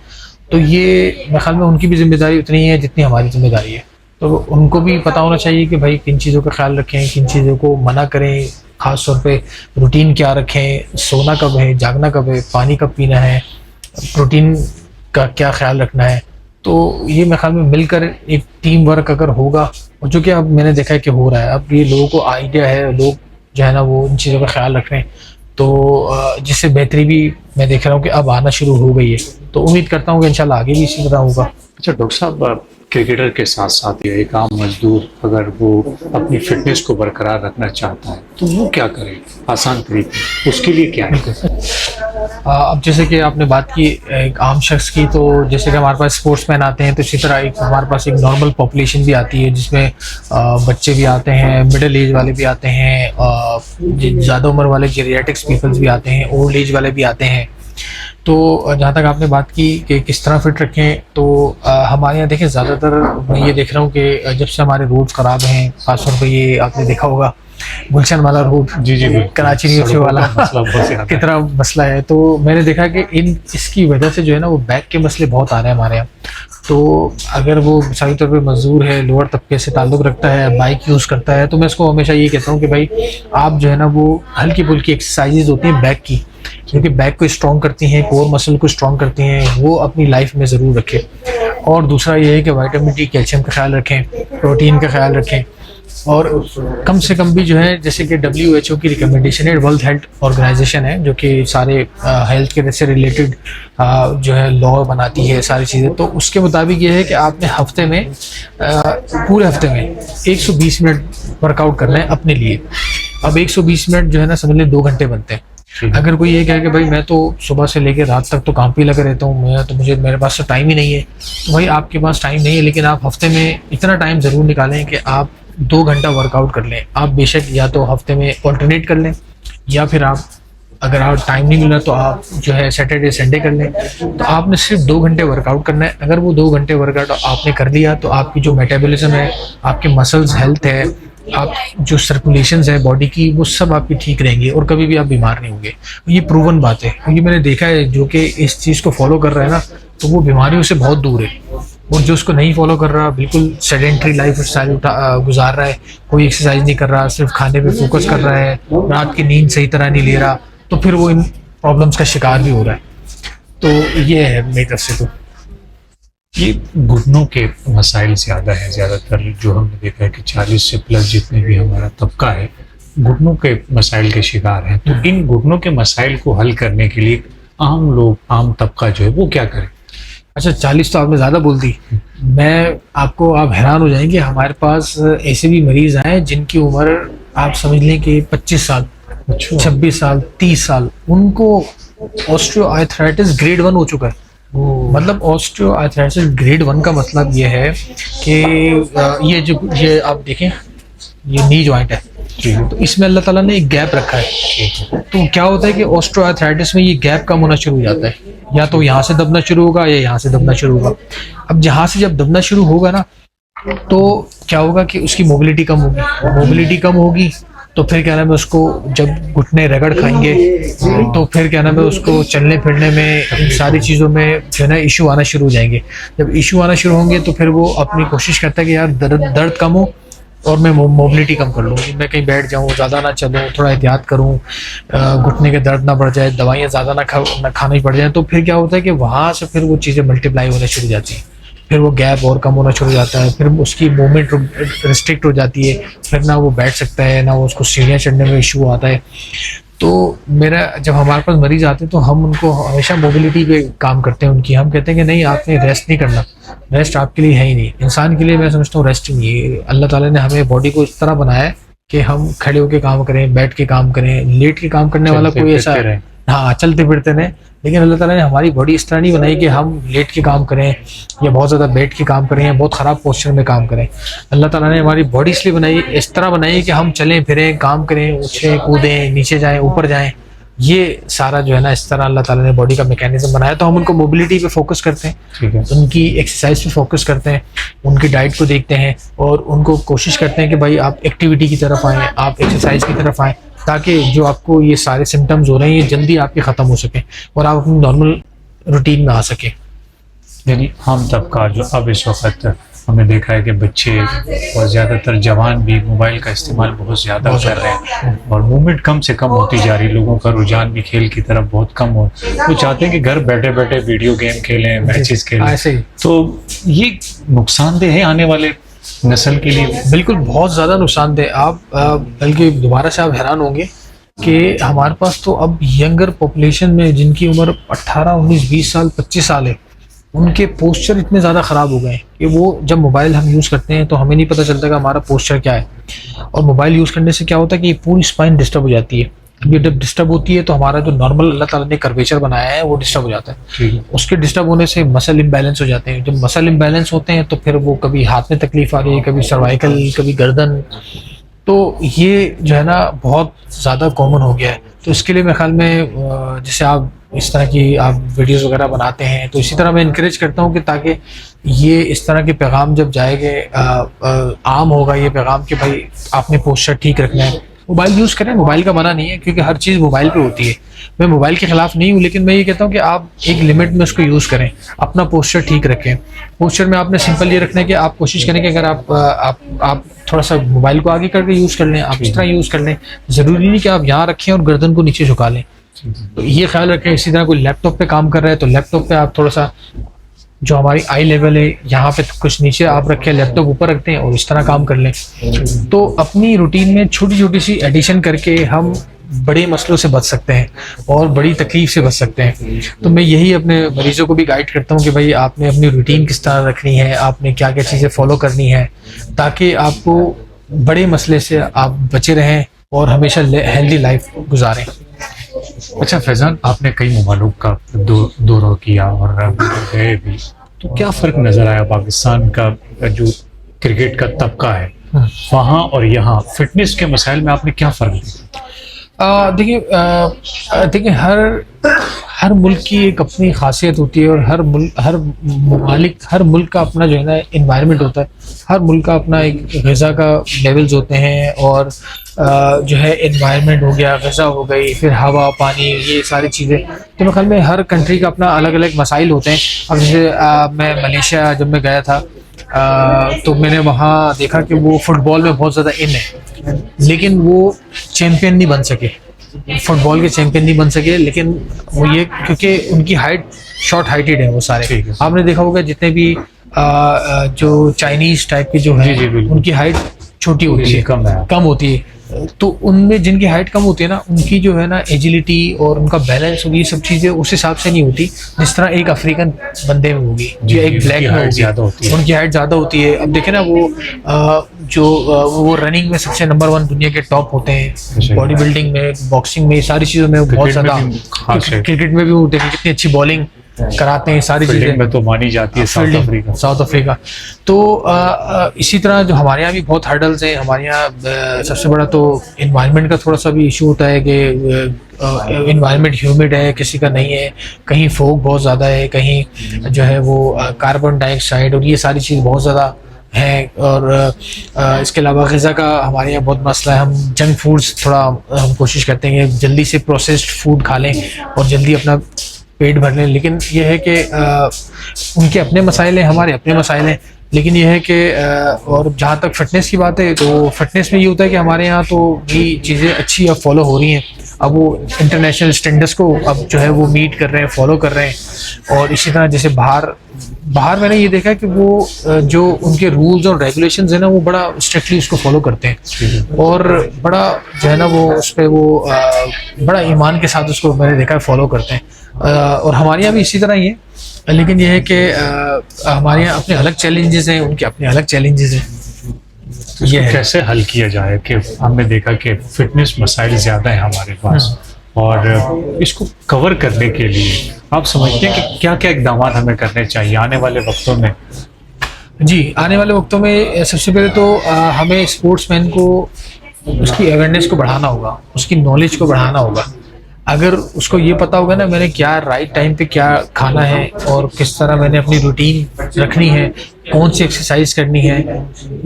तो ये मेरे ख्याल में उनकी भी जिम्मेदारी उतनी है जितनी हमारी जिम्मेदारी है। तो उनको भी पता होना चाहिए कि भाई किन चीज़ों का ख्याल रखें, किन चीज़ों को मना करें, ख़ास तौर पे रूटीन क्या रखें, सोना कब है, जागना कब है, पानी कब पीना है, प्रोटीन का क्या ख्याल रखना है। तो ये मेरे ख्याल में मिलकर एक टीम वर्क अगर होगा, और जो कि अब मैंने देखा है कि हो रहा है, अब ये लोगों को आइडिया है, लोग जो है ना वो इन चीज़ों का ख्याल रख रहे हैं, तो जिससे बेहतरी भी मैं देख रहा हूँ कि अब आना शुरू हो गई है। तो उम्मीद करता हूँ कि इंशाल्लाह आगे भी इसी तरह होगा। अच्छा डॉक्टर साहब, क्रिकेटर के साथ साथ या एक आम मजदूर अगर वो अपनी फिटनेस को बरकरार रखना चाहता है तो वो क्या करे आसान तरीके, उसके लिए क्या है? अब जैसे कि आपने बात की एक आम शख्स की, तो जैसे कि हमारे पास स्पोर्ट्समैन आते हैं, तो इसी तरह एक हमारे पास एक नॉर्मल पॉपुलेशन भी आती है, जिसमें बच्चे भी आते हैं, मिडिल एज वाले भी आते हैं, ज़्यादा उम्र वाले जेरियाटिक्स पीपल्स भी आते हैं, ओल्ड एज वाले भी आते हैं। तो जहाँ तक आपने बात की कि किस तरह फिट रखें, तो हमारे यहाँ देखें ज़्यादातर मैं ये देख रहा हूँ कि जब से हमारे रोड्स ख़राब हैं, खासतौर पर ये आपने देखा होगा गुलशन वाला रोड, जी कराची न्यूज़ वाला कितना मसला है, तो मैंने देखा कि इसकी वजह से जो है ना वो बैक के मसले बहुत आ रहे हैं हमारे यहाँ। तो अगर वो मिसाली तौर पे मजदूर है, लोअर तबके से ताल्लुक़ रखता है, बाइक यूज़ करता है, तो मैं उसको हमेशा ये कहता हूँ कि भाई आप जो है ना वो हल्की फुल्की एक्सरसाइजेज होती हैं बैक की, क्योंकि बैक को स्ट्रॉन्ग करती हैं, कोर मसल को स्ट्रॉन्ग करती हैं, वो अपनी लाइफ में ज़रूर रखें। और दूसरा ये है कि विटामिन डी, कैल्शियम का ख्याल रखें, प्रोटीन का ख्याल रखें, और कम से कम भी जो है, जैसे कि WHO की रिकमेंडेशन है, वर्ल्ड हेल्थ ऑर्गेनाइजेशन है जो कि सारे हेल्थ के से रिलेटेड जो है लॉ बनाती है सारी चीज़ें, तो उसके मुताबिक ये है कि आपने हफ्ते में पूरे हफ्ते में 120 मिनट वर्कआउट करना है अपने लिए। अब 120 मिनट जो है ना समझ लें 2 घंटे बनते हैं। अगर कोई ये कहे कि भाई मैं तो सुबह से लेकर रात तक तो काम पे लगा रहता हूँ, मेरे पास तो टाइम ही नहीं है, तो भाई आपके पास टाइम नहीं है, लेकिन आप हफ्ते में इतना टाइम ज़रूर निकालें कि आप 2 घंटा वर्कआउट कर लें। आप बेशक या तो हफ्ते में ऑल्टरनेट कर लें, या फिर आप अगर आप टाइम नहीं मिल रहा तो आप जो है सैटरडे संडे कर लें। तो आपने सिर्फ 2 घंटे वर्कआउट करना है। अगर वो 2 घंटे वर्कआउट आपने कर लिया तो आपकी जो मेटाबॉलिज्म है, आपके मसल्स हेल्थ है, आप जो सर्कुलेशंस है बॉडी की, वो सब आपकी ठीक रहेंगी और कभी भी आप बीमार नहीं होंगे। ये प्रूवन बात है, क्योंकि मैंने देखा है जो कि इस चीज़ को फॉलो कर रहा है ना, तो वो बीमारियों से बहुत दूर है। और जो उसको नहीं फॉलो कर रहा, बिल्कुल सेडेंट्री लाइफ स्टाइल गुजार रहा है, कोई एक्सरसाइज नहीं कर रहा, सिर्फ खाने पे फोकस कर रहा है, रात की नींद सही तरह नहीं ले रहा, तो फिर वो इन प्रॉब्लम्स का शिकार भी हो रहा है। तो ये है मेरी तरफ से। तो ये घुटनों के मसाइल ज़्यादा है, ज़्यादातर जो हमने देखा है कि 40 से प्लस जितने भी हमारा तबका है घुटनों के मसाइल के शिकार हैं। तो इन घुटनों के मसाइल को हल करने के लिए आम लोग, आम तबका जो है वो क्या करें? अच्छा, 40 तो आपने ज़्यादा बोल दी। आप हैरान हो जाएंगे, हमारे पास ऐसे भी मरीज आए जिनकी उम्र आप समझ लें कि 25 साल, 26 साल, 30 साल, उनको ऑस्टियोआर्थराइटिस ग्रेड 1 हो चुका है। मतलब ऑस्टियोआर्थराइटिस ग्रेड 1 का मतलब ये है कि ये आप देखें, ये नी जॉइंट है, तो इसमें अल्लाह ताला ने एक गैप रखा है। तो क्या होता है कि ऑस्टियोआर्थराइटिस में ये गैप कम होना शुरू हो जाता है, या तो यहाँ से दबना शुरू होगा या यहाँ से दबना शुरू होगा। अब जहाँ से जब दबना शुरू होगा ना, तो क्या होगा कि उसकी मोबिलिटी कम होगी। मोबिलिटी कम होगी तो फिर क्या नाम है, उसको जब घुटने रगड़ खाएंगे तो फिर क्या नाम है, उसको चलने फिरने में, इन सारी चीज़ों में जो है ना इशू आना शुरू हो जाएंगे। जब इशू आना शुरू होंगे तो फिर वो अपनी कोशिश करता है कि यार दर्द कम हो और मैं मोबिलिटी कम कर लूँ, मैं कहीं बैठ जाऊँ, ज़्यादा ना चलूँ, थोड़ा एहतियात करूँ, घुटने के दर्द ना बढ़ जाए, दवाइयाँ ज़्यादा ना खानी पड़ जाए। तो फिर क्या होता है कि वहाँ से फिर वो चीज़ें मल्टीप्लाई होने शुरू हो जाती हैं, फिर वो गैप और कम होना शुरू हो जाता है, फिर उसकी मूवमेंट रिस्ट्रिक्ट हो जाती है, फिर ना वो बैठ सकता है, ना वो उसको सीढ़ियाँ चढ़ने में इशू आता है। तो मेरा जब हमारे पास मरीज आते हैं तो हम उनको हमेशा मोबिलिटी पे काम करते हैं उनकी। हम कहते हैं कि नहीं, आपने रेस्ट नहीं करना, रेस्ट आपके लिए है ही नहीं। इंसान के लिए मैं समझता हूँ रेस्ट ही नहीं है। अल्लाह ताला ने हमें बॉडी को इस तरह बनाया है कि हम खड़े होकर काम करें, बैठ के काम करें, लेट के काम करने वाला कोई ऐसा, हाँ चलते फिरते रहें। लेकिन अल्लाह ताला ने हमारी बॉडी इस तरह नहीं बनाई कि हम लेट के काम करें या बहुत ज़्यादा बैठ के काम करें या बहुत ख़राब पोस्चर में काम करें। अल्लाह ताला ने हमारी बॉडी इसलिए बनाई, इस तरह बनाई कि हम चलें फिरें, काम करें, उछलें कूदें, नीचे जाएं, ऊपर जाएं। ये सारा जो है ना इस तरह अल्लाह ताला ने बॉडी का मैकेनिज्म बनाया। तो हम उनको मोबिलिटी पे फोकस करते हैं, ठीक है, उनकी एक्सरसाइज पे फोकस करते हैं, उनकी डाइट को देखते हैं और उनको कोशिश करते हैं कि भाई आप एक्टिविटी की तरफ आएँ, आप एक्सरसाइज की तरफ आएँ, ताकि जो आपको ये सारे सिम्टम्स हो रहे हैं ये जल्दी आपके ख़त्म हो सकें और आप अपनी नॉर्मल रूटीन में आ सकें। यानी हम तबका जो अब इस वक्त हमने देखा है कि बच्चे और ज़्यादातर जवान भी मोबाइल का इस्तेमाल बहुत ज़्यादा कर रहे हैं और मूवमेंट कम से कम होती जा रही, लोगों का रुझान भी खेल की तरफ बहुत कम हो। वो चाहते हैं कि घर बैठे बैठे वीडियो गेम खेलें, मैचेस खेलें। तो ये नुकसानदेह है आने वाले नस्ल के लिए। बिल्कुल, बहुत ज़्यादा नुकसानदेह। आप बल्कि दोबारा से आप हैरान होंगे कि हमारे पास तो अब यंगर पॉपुलेशन में जिनकी उम्र 18, 19, 20 साल, 25 साल है, उनके पोस्चर इतने ज़्यादा ख़राब हो गए हैं कि वो जब मोबाइल हम यूज़ करते हैं तो हमें नहीं पता चलता कि हमारा पोस्चर क्या है। और मोबाइल यूज़ करने से क्या होता है कि पूरी स्पाइन डिस्टर्ब हो जाती है। ये जब डिस्टर्ब होती है तो हमारा जो नॉर्मल अल्लाह ताला ने कर्वेचर बनाया है वो डिस्टर्ब हो जाता है। उसके डिस्टर्ब होने से मसल इम्बैलेंस हो जाते हैं। जब मसल इम्बैलेंस होते हैं तो फिर वो कभी हाथ में तकलीफ आ रही है, कभी सर्वाइकल, कभी गर्दन। तो ये जो है ना बहुत ज़्यादा कॉमन हो गया है। तो इसके लिए मेरे ख्याल में जैसे आप इस तरह की आप वीडियोस वगैरह बनाते हैं तो इसी तरह मैं इनकरेज करता हूँ कि ताकि ये इस तरह के पैगाम जब जाएंगे आम होगा ये पैगाम कि भाई आपने पोस्चर ठीक रखना है। मोबाइल यूज़ करें, मोबाइल का मना नहीं है क्योंकि हर चीज़ मोबाइल पे होती है। मैं मोबाइल के ख़िलाफ़ नहीं हूँ, लेकिन मैं ये कहता हूँ कि आप एक लिमिट में उसको यूज़ करें, अपना पोस्चर ठीक रखें। पोस्चर में आपने सिंपल ये रखना है कि आप कोशिश करें कि अगर आप थोड़ा सा मोबाइल को आगे करके यूज़ कर लें, आप इस तरह यूज़ कर लें। ज़रूरी नहीं कि आप यहाँ रखें और गर्दन को नीचे झुका लें, तो ये ख्याल रखें। इसी तरह कोई लैपटॉप पे काम कर रहा है तो लैपटॉप पे आप थोड़ा सा जो हमारी आई लेवल है यहाँ पे कुछ नीचे आप रखें, लैपटॉप ऊपर रखते हैं और इस तरह काम कर लें। तो अपनी रूटीन में छोटी छोटी सी एडिशन करके हम बड़े मसलों से बच सकते हैं और बड़ी तकलीफ से बच सकते हैं। तो मैं यही अपने मरीजों को भी गाइड करता हूँ कि भाई आपने अपनी रूटीन किस तरह रखनी है, आपने क्या क्या चीज़ें फॉलो करनी है ताकि आपको बड़े मसले से आप बचे रहें और हमेशा हेल्दी लाइफ गुजारें। अच्छा फैजान, आपने कई ममालिक का दौरा किया और गए भी, तो क्या फ़र्क नज़र आया पाकिस्तान का जो क्रिकेट का तबका है वहाँ और यहाँ फिटनेस के मसाइल में आपने क्या फ़र्क देखा? देखिए हर मुल्क की एक अपनी खासियत होती है और हर मुल्क का अपना जो है ना इन्वायरमेंट होता है। हर मुल्क का अपना एक ग़िज़ा का लेवल्स होते हैं और जो है इन्वायरमेंट हो गया, ग़िज़ा हो गई, फिर हवा पानी, ये सारी चीज़ें। तो मेरे ख्याल में हर कंट्री का अपना अलग अलग मसाइल होते हैं। अब जैसे मैं मलेशिया जब मैं गया था तो मैंने वहाँ देखा कि वो फुटबॉल में बहुत ज़्यादा इन है, लेकिन वो चैम्पियन नहीं बन सके, फुटबॉल के चैम्पियन नहीं बन सके। लेकिन वो ये क्योंकि उनकी हाइट शॉर्ट हाइटेड है वो सारे। आपने देखा होगा जितने भी जो चाइनीज़ टाइप के जो हैं उनकी हाइट छोटी होती है, कम होती है। तो उनमें जिनकी हाइट कम होती है ना, उनकी जो है ना एजिलिटी और उनका बैलेंस होगी, सब चीज़ें उस हिसाब से नहीं होती जिस तरह एक अफ्रीकन बंदे में होगी या एक ब्लैक में होगी। उनकी हाइट ज़्यादा होती है। अब देखें ना वो रनिंग में सबसे नंबर 1 दुनिया के टॉप होते हैं, बॉडी बिल्डिंग में, बॉक्सिंग में, सारी चीज़ों में बहुत ज़्यादा। क्रिकेट में भी वो देखें कितनी अच्छी बॉलिंग कराते हैं, सारी फील्डिंग चीज़ें में तो मानी जाती है साउथ अफ्रीका। South Africa. तो इसी तरह जो हमारे यहाँ भी बहुत हर्डल्स हैं। हमारे यहाँ सबसे बड़ा तो इन्वायरमेंट का थोड़ा सा भी इशू होता है कि इन्वायरमेंट ह्यूमिड है, किसी का नहीं है, कहीं फोग बहुत ज़्यादा है, कहीं जो है वो कार्बन डाइऑक्साइड और ये सारी चीज़ बहुत ज़्यादा है। और इसके अलावा ग़िज़ा का हमारे यहाँ बहुत मसला है। हम जंक फूड्स थोड़ा हम कोशिश करते हैं कि जल्दी से प्रोसेस्ड फूड खा लें और जल्दी अपना पेट भर लें, लेकिन यह है कि उनके अपने मसाइल हैं, हमारे अपने मसाइल हैं। लेकिन यह है कि और जहाँ तक फ़िटनेस की बात है, तो फ़िटनेस में ये होता है कि हमारे यहाँ तो भी चीज़ें अच्छी अब फॉलो हो रही हैं। अब वो इंटरनेशनल स्टैंडर्ड्स को अब जो है वो मीट कर रहे हैं, फॉलो कर रहे हैं। और इसी तरह जैसे बाहर मैंने ये देखा कि वो जो उनके रूल्स और रेगुलेशंस है ना, वो बड़ा स्ट्रिक्टली उसको फॉलो करते हैं और बड़ा जो है ना वो उस पर वो बड़ा ईमान के साथ उसको मैंने देखा है फॉलो करते हैं। और हमारे यहाँ भी इसी तरह ही है, लेकिन यह है कि हमारे यहाँ अपने अलग चैलेंजेस हैं, उनके अपने अलग चैलेंजेस हैं। तो ये कैसे हल किया जाए कि हमने देखा कि फिटनेस मसाइल ज़्यादा है हमारे पास, और इसको कवर करने के लिए आप समझते हैं कि क्या क्या इकदाम हमें करने चाहिए आने वाले वक्तों में? जी, आने वाले वक्तों में सबसे पहले तो हमें स्पोर्ट्समैन को उसकी अवेयरनेस को बढ़ाना होगा, उसकी नॉलेज को बढ़ाना होगा। अगर उसको ये पता होगा ना मैंने क्या राइट टाइम पे क्या खाना है और किस तरह मैंने अपनी रूटीन रखनी है, कौन सी एक्सरसाइज करनी है,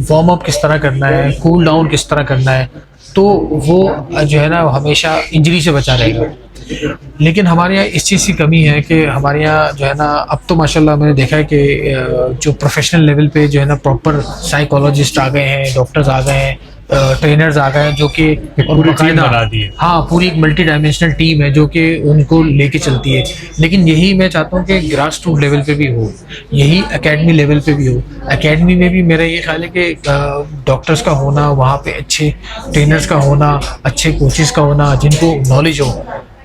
वार्म अप किस तरह करना है, कूल डाउन किस तरह करना है, तो वो जो है ना हमेशा इंजरी से बचा रहेगा। लेकिन हमारे यहाँ इस चीज़ की कमी है कि हमारे यहाँ जो है ना अब तो माशाल्लाह मैंने देखा है कि जो प्रोफेशनल लेवल पे जो है ना प्रॉपर साइकोलॉजिस्ट आ गए हैं, डॉक्टर्स आ गए हैं, ट्रेनर्स आ गए हैं जो कि पूरी टीम बना दी है। हाँ, पूरी एक मल्टी डायमेंशनल टीम है जो कि उनको लेके चलती है। लेकिन यही मैं चाहता हूँ कि ग्रास रूट लेवल पे भी हो, यही एकेडमी लेवल पे भी हो। एकेडमी में भी मेरा ये ख्याल है कि डॉक्टर्स का होना, वहाँ पे अच्छे ट्रेनर्स का होना, अच्छे कोचेस का होना जिनको नॉलेज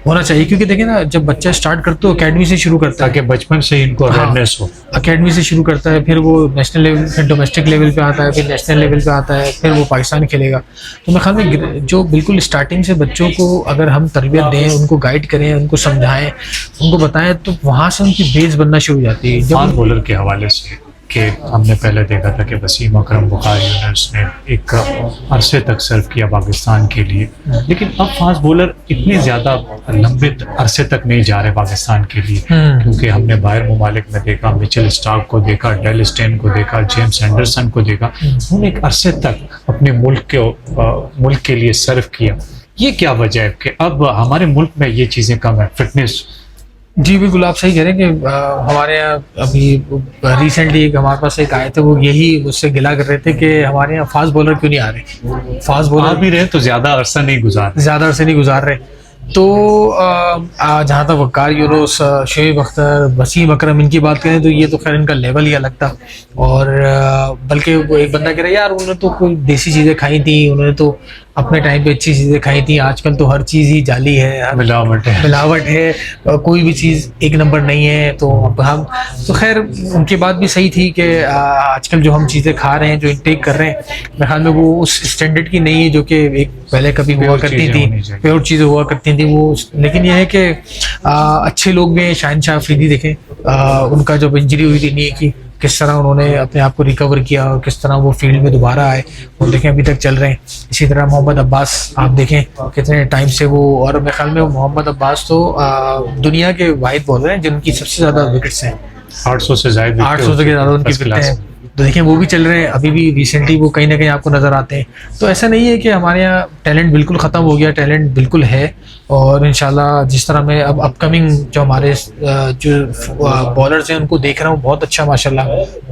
होना चाहिए। क्योंकि देखिए ना, जब बच्चा स्टार्ट करता है एकेडमी से शुरू करता है, ताकि बचपन से इनको अवेयरनेस हो। एकेडमी से शुरू करता है, फिर वो नेशनल लेवल, फिर डोमेस्टिक लेवल पे आता है, फिर नेशनल लेवल पे आता है, फिर वो पाकिस्तान खेलेगा। तो मैं ख्याल में जो बिल्कुल स्टार्टिंग से बच्चों को अगर हम तरबियत दें, उनको गाइड करें, उनको समझाएं, उनको बताएं, तो वहाँ से उनकी बेस बनना शुरू हो जाती है। फास्ट बॉलर के हवाले से कि हमने पहले देखा था कि वसीम अकरम बुखारी यूनिस ने एक अरसे तक सर्व किया पाकिस्तान के लिए, लेकिन अब फास्ट बॉलर इतने ज़्यादा लंबे अरसे तक नहीं जा रहे पाकिस्तान के लिए, क्योंकि हमने बाहर ममालिक में देखा, मिचेल स्टार्क को देखा, डेल स्टेन को देखा, जेम्स एंडरसन को देखा, उन्होंने एक अरसे तक अपने मुल्क के लिए सर्व किया। ये क्या वजह है कि अब हमारे मुल्क में ये चीज़ें कम है, फिटनेस? जी बिल्कुल, आप सही कह रहे हैं कि हमारे यहाँ अभी रिसेंटली एक हमारे पास एक आए थे, वो यही मुझसे गिला कर रहे थे कि हमारे यहाँ फास्ट बॉलर क्यों नहीं आ रहे। फास्ट बॉलर भी रहे तो ज़्यादा अरसा नहीं गुजार रहे। तो जहाँ तक वकार यूनुस, शोएब अख्तर, वसीम अकरम इनकी बात करें तो ये तो खैर इनका लेवल ही अलग था। और बल्कि वो एक बंदा कह रहा है यार उन्होंने तो कोई देसी चीज़ें खाई थी, उन्होंने तो अपने टाइम पे अच्छी चीज़ें खाई थी, आजकल तो हर चीज़ ही जाली है, मिलावट है, कोई भी चीज़ एक नंबर नहीं है। तो अब हम तो खैर उनकी बात भी सही थी कि आजकल जो हम चीज़ें खा रहे हैं, जो इंटेक कर रहे हैं, मेरे ख्याल में वो उस स्टैंडर्ड की नहीं है जो कि एक पहले कभी हुआ करती थी, प्योर चीज़ें हुआ करती थी वो। लेकिन यह है कि अच्छे लोग भी, शाहिन शाह अफरीदी देखें, उनका जब इंजरी हुई थी नी की, किस तरह उन्होंने अपने आप को रिकवर किया और किस तरह वो फील्ड में दोबारा आए, वो देखें अभी तक चल रहे हैं। इसी तरह मोहम्मद अब्बास आप देखें कितने टाइम से वो, और मेरे ख्याल में मोहम्मद अब्बास तो दुनिया के वाहिद बॉलर हैं जिनकी सबसे ज़्यादा विकेट्स हैं, 800 से ज़्यादा उनकी विकेटें हैं। तो देखिए वो भी चल रहे हैं, अभी भी रिसेंटली वो कहीं ना कहीं आपको नज़र आते हैं। तो ऐसा नहीं है कि हमारे यहाँ टैलेंट बिल्कुल ख़त्म हो गया, टैलेंट बिल्कुल है। और इंशाल्लाह जिस तरह मैं अब अपकमिंग जो हमारे जो बॉलर्स हैं उनको देख रहा हूँ, बहुत अच्छा माशाल्लाह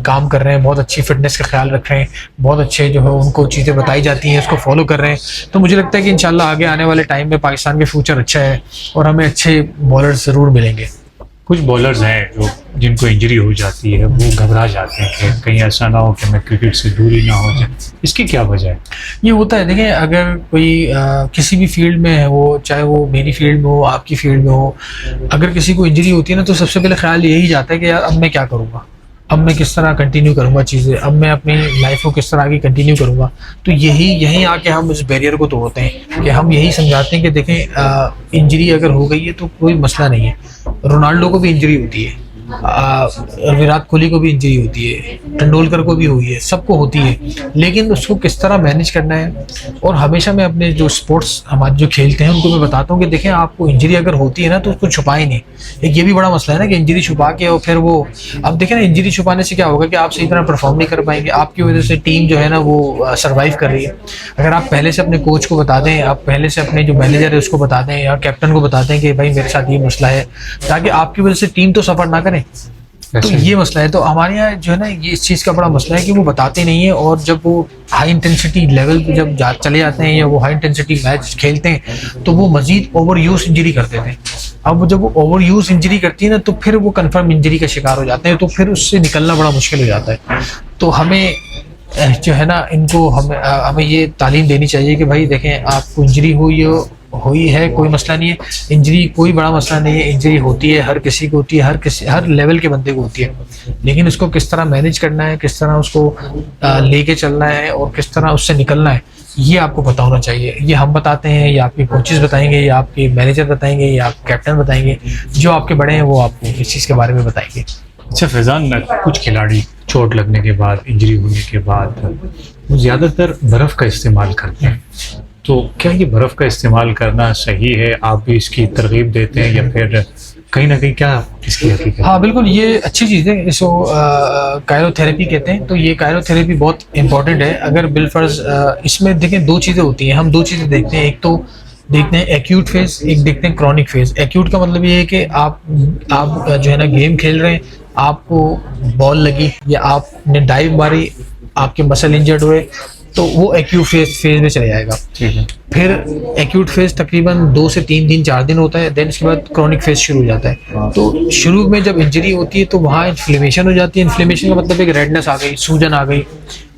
काम कर रहे हैं, बहुत अच्छी फिटनेस का ख्याल रख रहे हैं, बहुत अच्छे जो है उनको चीज़ें बताई जाती हैं, उसको फॉलो कर रहे हैं। तो मुझे लगता है कि इंशाल्लाह आगे आने वाले टाइम में पाकिस्तान के फ्यूचर अच्छा है और हमें अच्छे बॉलर्स ज़रूर मिलेंगे। कुछ बॉलर्स हैं जिनको इंजरी हो जाती है, वो घबरा जाते हैं कि कहीं ऐसा ना हो कि मैं क्रिकेट से दूरी ना हो जाए। इसकी क्या वजह है? ये होता है, देखिए अगर कोई किसी भी फील्ड में है, वो चाहे वो मेरी फील्ड में हो, आपकी फील्ड में हो, अगर किसी को इंजरी होती है ना, तो सबसे पहले ख्याल यही जाता है कि यार अब मैं क्या करूँगा, अब मैं किस तरह कंटिन्यू करूँगा चीज़ें, अब मैं अपनी लाइफ को किस तरह आगे कंटिन्यू करूँगा। तो यहीं आके हम इस बैरियर को तोड़ते हैं कि हम यही समझाते हैं कि देखें इंजरी अगर हो गई है तो कोई मसला नहीं है। रोनाल्डो को भी इंजरी होती है, विराट कोहली को भी इंजरी होती है, तेंदुलकर को भी हुई है, सबको होती है, लेकिन उसको किस तरह मैनेज करना है। और हमेशा मैं अपने जो स्पोर्ट्स हमारे जो खेलते हैं उनको मैं बताता हूँ कि देखें, आपको इंजरी अगर होती है ना तो उसको छुपाए नहीं। एक ये भी बड़ा मसला है ना कि इंजरी छुपा के और फिर वो, अब देखें ना, इंजरी छुपाने से क्या होगा कि आप सही तरह परफॉर्म नहीं कर पाएंगे, आपकी वजह से टीम जो है ना वो सर्वाइव कर रही है। अगर आप पहले से अपने कोच को बता दें, आप पहले से अपने जो मैनेजर है उसको बता दें या कैप्टन को बता दें कि भाई मेरे साथ ये मसला है, ताकि आपकी वजह से टीम तो सफर ना करे। तो ये मसला है। तो हमारे यहाँ जो है ना ये इस चीज़ का बड़ा मसला है कि वो बताते नहीं है, और जब वो हाई इंटेंसिटी लेवल पे जब चले जाते हैं या वो हाई इंटेंसिटी मैच खेलते हैं तो वो मजीद ओवर यूज इंजरी कर देते हैं। अब जब वो ओवर यूज इंजरी करती है ना तो फिर वो कंफर्म इंजरी का शिकार हो जाते हैं, तो फिर उससे निकलना बड़ा मुश्किल हो जाता है। तो हमें जो है ना इनको हमें ये तालीम देनी चाहिए कि भाई देखें, आपको इंजरी हुई है कोई मसला नहीं है, इंजरी कोई बड़ा मसला नहीं है, इंजरी होती है, हर किसी को होती है, हर लेवल के बंदे को होती है, लेकिन उसको किस तरह मैनेज करना है, किस तरह उसको लेके चलना है और किस तरह उससे निकलना है, ये आपको पता होना चाहिए। ये हम बताते हैं या आपके कोचेस बताएंगे या आपके मैनेजर बताएंगे या आप कैप्टन बताएंगे, जो आपके बड़े हैं वो आपको इस चीज़ के बारे में बताएंगे। अच्छा फैज़ान, कुछ खिलाड़ी चोट लगने के बाद, इंजरी होने के बाद वो ज़्यादातर बर्फ़ का इस्तेमाल करते हैं, तो क्या ये बर्फ़ का इस्तेमाल करना सही है? आप भी इसकी तरगीब देते हैं या फिर कहीं ना कहीं क्या इसकी हकीकत? हाँ बिल्कुल, ये अच्छी चीज़ है, इसको कायरोथेरेपी कहते हैं। तो ये कायरोथेरेपी बहुत इंपॉर्टेंट है। अगर बिलफर्ज इसमें देखें, दो चीज़ें होती हैं, हम दो चीज़ें देखते हैं, एक तो देखते हैं एक्यूट फेज, एक देखते हैं क्रॉनिक फेज। एक्यूट का मतलब ये है कि आप जो है ना गेम खेल रहे हैं, आपको बॉल लगी या आपने डाइव मारी, आपके मसल इंजर्ड हुए, तो वो एक्यूट फेज में चले जाएगा। ठीक है। फिर एक्यूट फेज तकरीबन 2 से 3 दिन 4 दिन होता है, देन इसके बाद क्रॉनिक फेज शुरू हो जाता है। तो शुरू में जब इंजरी होती है तो वहाँ इन्फ्लेमेशन हो जाती है। इन्फ्लेमेशन का मतलब एक रेडनेस आ गई, सूजन आ गई,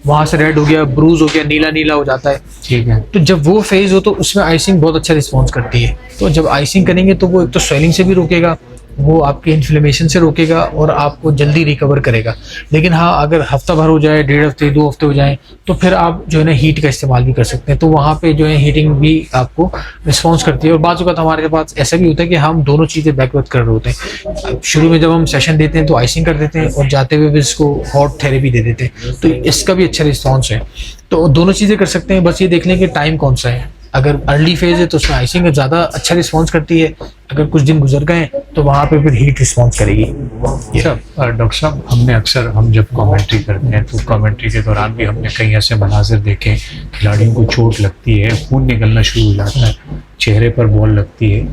वहाँ से रेड हो गया, ब्रूज हो गया, नीला नीला हो जाता है। ठीक है। तो जब वो फेज हो तो उसमें आइसिंग बहुत अच्छा रिस्पॉन्स करती है। तो जब आइसिंग करेंगे तो वो एक तो स्वेलिंग से भी रोकेगा, वो आपके इन्फ्लेमेशन से रोकेगा और आपको जल्दी रिकवर करेगा। लेकिन हाँ, अगर हफ्ता भर हो जाए, 1.5 हफ्ते 2 हफ्ते हो जाए, तो फिर आप जो है ना हीट का इस्तेमाल भी कर सकते हैं। तो वहाँ पे जो है हीटिंग भी आपको रिस्पॉन्स करती है। और बाज़ वक़्त हमारे पास ऐसा भी होता है कि हम दोनों चीज़ें बैकवर्ड कर रहे होते हैं। शुरू में जब हम सेशन देते हैं तो आइसिंग कर देते हैं और जाते हुए भी इसको हॉट थेरेपी दे देते हैं, तो इसका भी अच्छा रिस्पॉन्स है। तो दोनों चीज़ें कर सकते हैं, बस ये देख लें कि टाइम कौन सा है। अगर अर्ली फेज है तो उसमें आइसिंग ज़्यादा अच्छा रिस्पॉन्स करती है, अगर कुछ दिन गुजर गए तो वहाँ पे फिर हीट रिस्पॉन्स करेगी। डॉक्टर साहब, हम जब कमेंट्री करते हैं तो कमेंट्री के दौरान भी हमने कई ऐसे मनाजिर देखे, खिलाड़ियों को चोट लगती है, खून निकलना शुरू हो जाता है, चेहरे पर बॉल लगती है,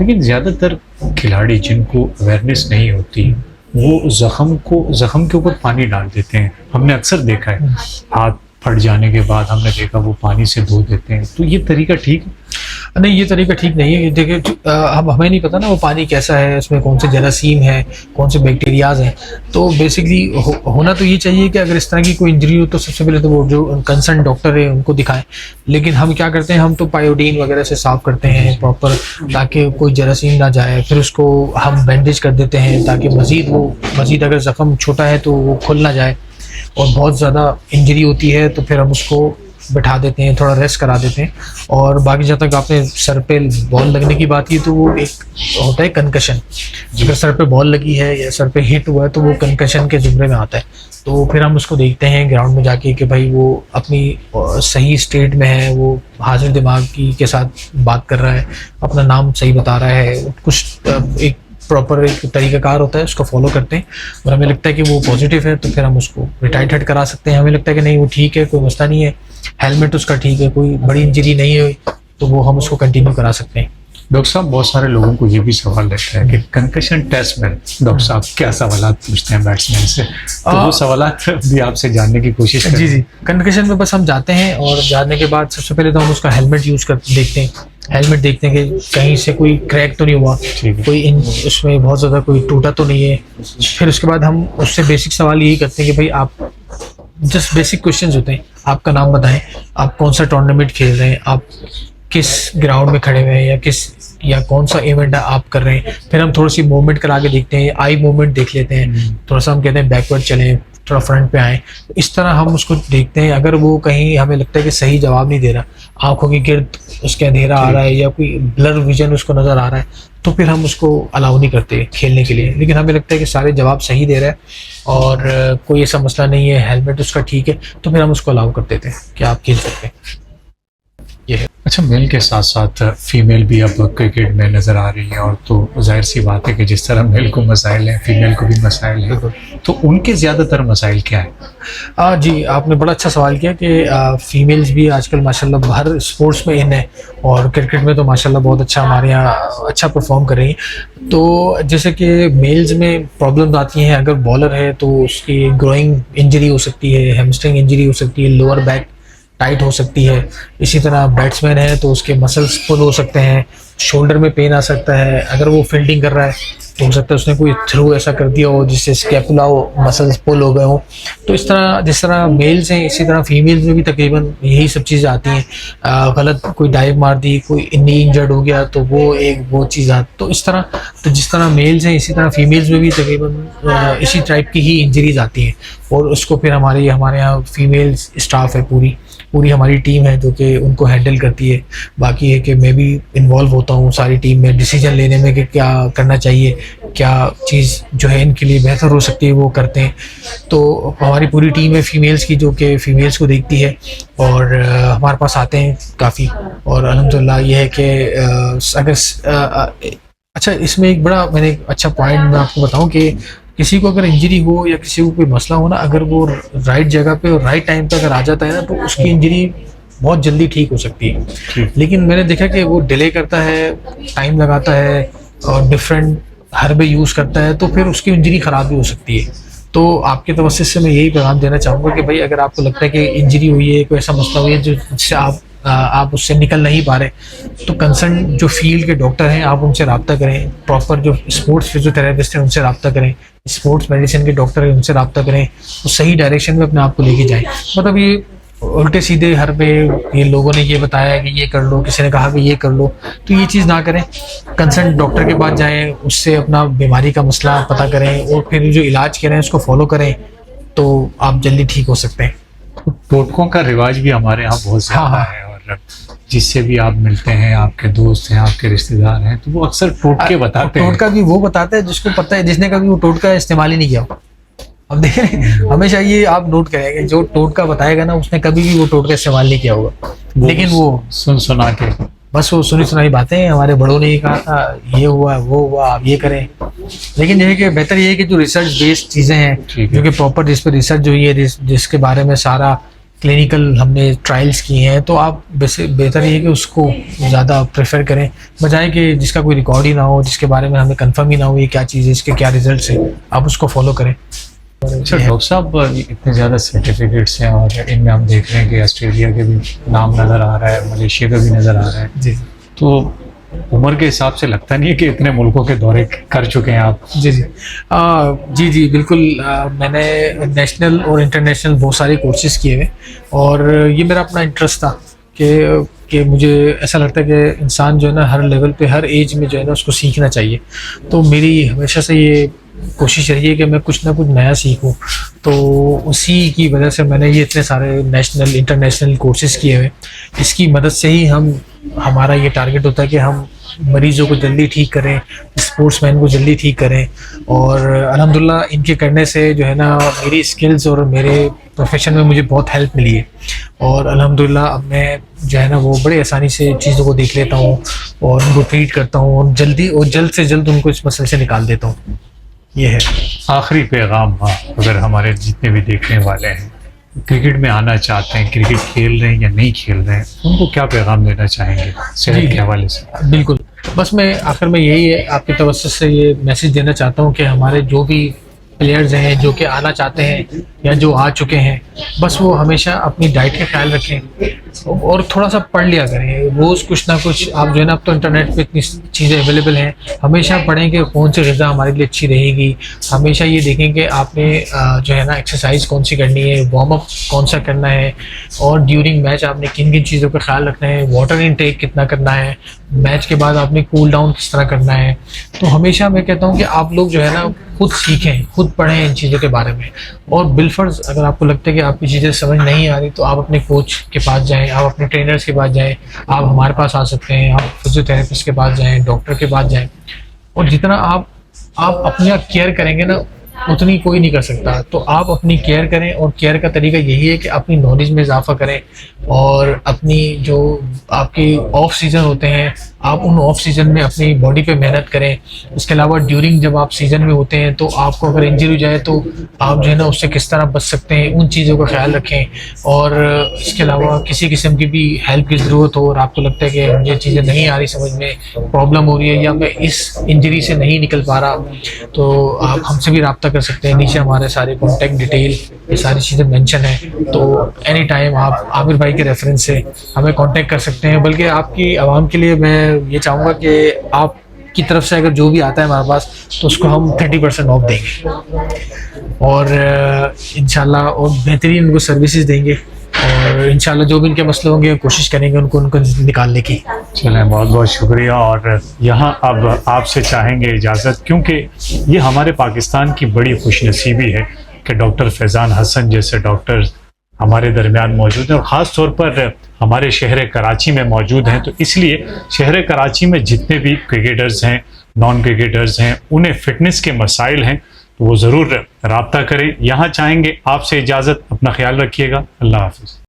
लेकिन ज़्यादातर खिलाड़ी जिनको अवेयरनेस नहीं होती वो ज़ख्म के ऊपर पानी डाल देते हैं। हमने अक्सर देखा है, हाथ फट जाने के बाद हमने देखा वो पानी से धो देते हैं। तो ये तरीका ठीक है? नहीं, ये तरीका ठीक नहीं है। देखिए, अब हमें नहीं पता ना वो पानी कैसा है, उसमें कौन से जरासीम है, कौन से बैक्टीरियाज हैं। तो बेसिकली होना तो ये चाहिए कि अगर इस तरह की कोई इंजरी हो तो सबसे पहले तो वो जो कंसर्न डॉक्टर है उनको दिखाएं। लेकिन हम क्या करते हैं, हम तो पायोडीन वगैरह से साफ करते हैं प्रॉपर, ताकि कोई जरासीम ना जाए। फिर उसको हम बैंडेज कर देते हैं ताकि मज़ीद अगर ज़ख्म छोटा है तो वो खुल ना जाए। और बहुत ज़्यादा इंजरी होती है तो फिर हम उसको बैठा देते हैं, थोड़ा रेस्ट करा देते हैं। और बाकी जहाँ तक आपने सर पे बॉल लगने की बात की, तो वो एक होता है कंकशन। अगर सर पे बॉल लगी है या सर पे हिट हुआ है तो वो कंकशन के ज़ुमरे में आता है। तो फिर हम उसको देखते हैं ग्राउंड में जाके कि भाई वो अपनी सही स्टेट में है, वो हाजिर दिमाग के साथ बात कर रहा है, अपना नाम सही बता रहा है, कुछ एक प्रॉपर एक तरीकाकार होता है, उसको फॉलो करते हैं। और हमें लगता है कि वो पॉजिटिव है तो फिर हम उसको रिटायर्ड हेड करा सकते हैं। हमें लगता है कि नहीं वो ठीक है, कोई मसला नहीं है, हेलमेट उसका ठीक है, कोई बड़ी इंजरी नहीं हुई, तो वो हम उसको कंटिन्यू करा सकते हैं। डॉक्टर साहब, बहुत सारे लोगों को ये भी सवाल रहता है कि कंकशन टेस्ट में डॉक्टर साहब क्या सवाल पूछते हैं बैट्समैन से, तो वो सवाल भी आपसे जानने की कोशिश करें। जी, कंकशन में बस हम जाते हैं और जाने के बाद सबसे पहले तो हम उसका हेलमेट यूज़ कर देखते हैं। हेलमेट देखते हैं कि कहीं से कोई क्रैक तो नहीं हुआ, कोई उसमें बहुत ज़्यादा कोई टूटा तो नहीं है। फिर उसके बाद हम उससे बेसिक सवाल यही करते हैं कि भाई आप जस्ट बेसिक क्वेश्चंस होते हैं, आपका नाम बताएं, आप कौन सा टूर्नामेंट खेल रहे हैं, आप किस ग्राउंड में खड़े हुए हैं या कौन सा इवेंट आप कर रहे हैं। फिर हम थोड़ी सी मूवमेंट करा के देखते हैं, आई मूवमेंट देख लेते हैं, थोड़ा सा हम कहते हैं बैकवर्ड चलें, थोड़ा फ्रंट पे आए। तो इस तरह हम उसको देखते हैं। अगर वो कहीं हमें लगता है कि सही जवाब नहीं दे रहा, आंखों के गिर्द उसके अंधेरा आ रहा है या कोई ब्लर विजन उसको नज़र आ रहा है, तो फिर हम उसको अलाउ नहीं करते खेलने के लिए। लेकिन हमें लगता है कि सारे जवाब सही दे रहा है और कोई ऐसा मसला नहीं है, हेलमेट उसका ठीक है, तो फिर हम उसको अलाउ कर देते हैं कि आप खेल सकते हैं। ये है। अच्छा, मेल के साथ साथ फीमेल भी अब क्रिकेट में नज़र आ रही है, और तो जाहिर सी बात है कि जिस तरह मेल को मसाइल हैं फीमेल को भी मसाइल हैं, तो उनके ज़्यादातर मसाइल क्या है? जी, आपने बड़ा अच्छा सवाल किया कि फीमेल्स भी आजकल माशाल्लाह हर स्पोर्ट्स में इन है और क्रिकेट में तो माशाल्लाह बहुत अच्छा हमारे यहाँ अच्छा परफॉर्म कर रही हैं। तो जैसे कि मेल्स में प्रॉब्लम्स आती हैं, अगर बॉलर है तो उसकी ग्रोइंग इंजरी हो सकती है, हैमस्ट्रिंग इंजरी हो सकती है, लोअर बैक टाइट हो सकती है। इसी तरह बैट्समैन है तो उसके मसल्स पुल हो सकते हैं, शोल्डर में पेन आ सकता है। अगर वो फील्डिंग कर रहा है तो हो सकता है उसने कोई थ्रू ऐसा कर दिया हो जिससे स्कैपुला हो, मसल्स पुल हो गए हो। तो इस तरह जिस तरह मेल्स हैं इसी तरह फीमेल्स में भी तकरीबन यही सब चीज़ें आती हैं। गलत कोई डाइव मार दी, कोई नी इंजर्ड हो गया तो वो चीज़ आती। तो इस तरह तो जिस तरह मेल्स हैं इसी तरह फीमेल्स में भी तकरीबन इसी टाइप की ही इंजरीज आती हैं और उसको फिर हमारे यहाँ फीमेल स्टाफ है, पूरी हमारी टीम है जो कि उनको हैंडल करती है। बाकी है कि मैं भी इन्वॉल्व होता हूँ सारी टीम में डिसीजन लेने में कि क्या करना चाहिए, क्या चीज़ जो है इनके लिए बेहतर हो सकती है वो करते हैं। तो हमारी पूरी टीम है फीमेल्स की जो कि फ़ीमेल्स को देखती है और हमारे पास आते हैं काफ़ी। और अल्हम्दुलिल्लाह ये है कि अगर अच्छा, इसमें एक बड़ा मैंने एक अच्छा पॉइंट मैं आपको बताऊं कि किसी को अगर इंजरी हो या किसी को कोई मसला हो ना, अगर वो राइट जगह पे और राइट टाइम पे अगर आ जाता है ना तो उसकी इंजरी बहुत जल्दी ठीक हो सकती है। लेकिन मैंने देखा कि वो डिले करता है, टाइम लगाता है और डिफरेंट हर्बे यूज़ करता है तो फिर उसकी इंजरी ख़राब भी हो सकती है। तो आपके तवज्जो से मैं यही पैगाम देना चाहूँगा कि भाई अगर आपको लगता है कि इंजरी हुई है, कोई ऐसा मसला हुई है जो जिससे आप उससे निकल नहीं पा रहे, तो कंसर्न जो फील्ड के डॉक्टर हैं आप उनसे रब्ता करें। प्रॉपर जो स्पोर्ट्स फिजियोथेरेपिस्ट हैं उनसे रब्ता करें, स्पोर्ट्स मेडिसिन के डॉक्टर हैं उनसे रब्ता करें, तो सही डायरेक्शन में अपने आप को लेके जाएं। मतलब ये उल्टे सीधे हर पे ये लोगों ने ये बताया कि ये कर लो, किसी ने कहा कि ये कर लो, तो ये चीज़ ना करें। कंसर्न डॉक्टर के पास जाएं, उससे अपना बीमारी का मसला पता करें और फिर जो इलाज करें उसको फॉलो करें, तो आप जल्दी ठीक हो सकते हैं। टोटकों का रिवाज भी हमारे यहाँ बहुत ज़्यादा है, और जिससे भी आप मिलते हैं, आपके दोस्त हैं, आपके रिश्तेदार हैं, तो वो अक्सर टोटके बताते हैं। टोटका भी वो बताता है जिसको पता है, जिसने कभी वो टोटका इस्तेमाल ही नहीं किया। अब देखें हमेशा ये आप नोट करेंगे, जो टोटका बताएगा ना उसने कभी भी वो टोटका इस्तेमाल नहीं किया होगा, लेकिन वो सुना के बस वो सुनी सुनाई बातें हैं, हमारे बड़ों ने ये कहा था, ये हुआ वो हुआ, आप ये करें। लेकिन ये है कि बेहतर ये है कि जो रिसर्च बेस्ड चीज़ें हैं, जो कि प्रॉपर जिस पर रिसर्च हुई है, जिसके बारे में सारा क्लिनिकल हमने ट्रायल्स किए हैं, तो आप बेहतर ये है कि उसको ज़्यादा प्रेफर करें, बजाय कि जिसका कोई रिकॉर्ड ही ना हो, जिसके बारे में हमें कंफर्म ही ना हो ये क्या चीज़ है, इसके क्या रिजल्ट्स हैं, आप उसको फॉलो करें। अच्छा डॉक्टर साहब, इतने ज़्यादा सर्टिफिकेट्स हैं और इनमें हम देख रहे हैं कि ऑस्ट्रेलिया के भी नाम नज़र आ रहा है, मलेशिया का भी नज़र आ रहा है जी। तो उम्र के हिसाब से लगता नहीं है कि इतने मुल्कों के दौरे कर चुके हैं आप? जी बिल्कुल। मैंने नेशनल और इंटरनेशनल बहुत सारे कोर्सेज़ किए हुए और ये मेरा अपना इंटरेस्ट था कि मुझे ऐसा लगता है कि इंसान जो है ना हर लेवल पे हर एज में जो है ना उसको सीखना चाहिए। तो मेरी हमेशा से ये कोशिश रही है कि मैं कुछ ना कुछ नया सीखूं, तो उसी की वजह से मैंने ये इतने सारे नेशनल इंटरनेशनल कोर्सेज़ किए हुए। इसकी मदद से ही हमारा ये टारगेट होता है कि हम मरीज़ों को जल्दी ठीक करें, स्पोर्ट्समैन को जल्दी ठीक करें। और अल्हम्दुलिल्लाह इनके करने से जो है ना मेरी स्किल्स और मेरे प्रोफेशन में मुझे बहुत हेल्प मिली है। और अल्हम्दुलिल्लाह अब मैं जो है ना वो बड़े आसानी से चीज़ों को देख लेता हूँ और उनको ट्रीट करता हूँ और जल्द से जल्द उनको इस मसले से निकाल देता हूँ। ये है आखिरी पैगाम। हाँ, अगर हमारे जितने भी देखने वाले हैं क्रिकेट में आना चाहते हैं, क्रिकेट खेल रहे हैं या नहीं खेल रहे हैं, उनको क्या पैगाम देना चाहेंगे सेहत के हवाले से? बिल्कुल, बस मैं आखिर में यही है आपके तवज्जो से ये मैसेज देना चाहता हूँ कि हमारे जो भी प्लेयर्स हैं जो कि आना चाहते हैं या जो आ चुके हैं, बस वो हमेशा अपनी डाइट का ख्याल रखें और थोड़ा सा पढ़ लिया करें रोज़ कुछ ना कुछ। आप जो है ना अब तो इंटरनेट पे इतनी चीज़ें अवेलेबल हैं, हमेशा पढ़ें कि कौन सी ग़िज़ा हमारे लिए अच्छी रहेगी। हमेशा ये देखें कि आपने जो है ना एक्सरसाइज कौन सी करनी है, वार्म अप कौन सा करना है और ड्यूरिंग मैच आपने किन किन चीज़ों का ख्याल रखना है, वाटर इनटेक कितना करना है, मैच के बाद आपने कूल डाउन किस तरह करना है। तो हमेशा मैं कहता हूँ कि आप लोग जो है ना खुद सीखें, खुद पढ़ें इन चीज़ों के बारे में और बिलफर्ज अगर आपको लगता है कि आपकी चीज़ें समझ नहीं आ रही तो आप अपने कोच के पास जाएं, आप अपने ट्रेनर्स के पास जाएं, आप हमारे पास आ सकते हैं, आप फिजियोथेरेपिस्ट के पास जाएं, डॉक्टर के पास जाएं। और जितना आप अपने केयर करेंगे ना उतनी कोई नहीं कर सकता। तो आप अपनी केयर करें और केयर का तरीका यही है कि अपनी नॉलेज में इजाफा करें और अपनी जो आपकी ऑफ सीज़न होते हैं आप उन ऑफ सीज़न में अपनी बॉडी पे मेहनत करें। इसके अलावा ड्यूरिंग जब आप सीज़न में होते हैं तो आपको अगर इंजरी हो जाए तो आप जो है ना उससे किस तरह बच सकते हैं उन चीज़ों का ख्याल रखें। और इसके अलावा किसी किस्म की भी हेल्प की ज़रूरत हो और आपको लगता है कि मुझे चीज़ें नहीं आ रही समझ में, प्रॉब्लम हो रही है या मैं इस इंजरी से नहीं निकल पा रहा, तो आप हमसे भी रब्ता कर सकते हैं। नीचे हमारे सारे कॉन्टैक्ट डिटेल ये सारी चीज़ें मेंशन है, तो एनी टाइम आप आमिर भाई के रेफरेंस से हमें कांटेक्ट कर सकते हैं। बल्कि आपकी आवाम के लिए मैं ये चाहूँगा कि आपकी तरफ से अगर जो भी आता है हमारे पास तो उसको हम 30% ऑफ देंगे और इंशाल्लाह और बेहतरीन उनको सर्विसेज देंगे और इंशाल्लाह जो भी इनके मसले होंगे कोशिश करेंगे उनको निकालने की। चलें, बहुत बहुत शुक्रिया। और यहाँ अब आपसे चाहेंगे इजाज़त, क्योंकि ये हमारे पाकिस्तान की बड़ी खुशनसीबी है कि डॉक्टर फैज़ान हसन जैसे डॉक्टर हमारे दरमियान मौजूद हैं और ख़ास तौर पर हमारे शहर कराची में मौजूद हैं। तो इसलिए शहर कराची में जितने भी क्रिकेटर्स हैं, नॉन क्रिकेटर्स हैं, उन्हें फ़िटनेस के मसाइल हैं तो वो ज़रूर रब्ता करें। यहाँ चाहेंगे आपसे इजाज़त, अपना ख्याल रखिएगा, अल्लाह हाफ़िज़।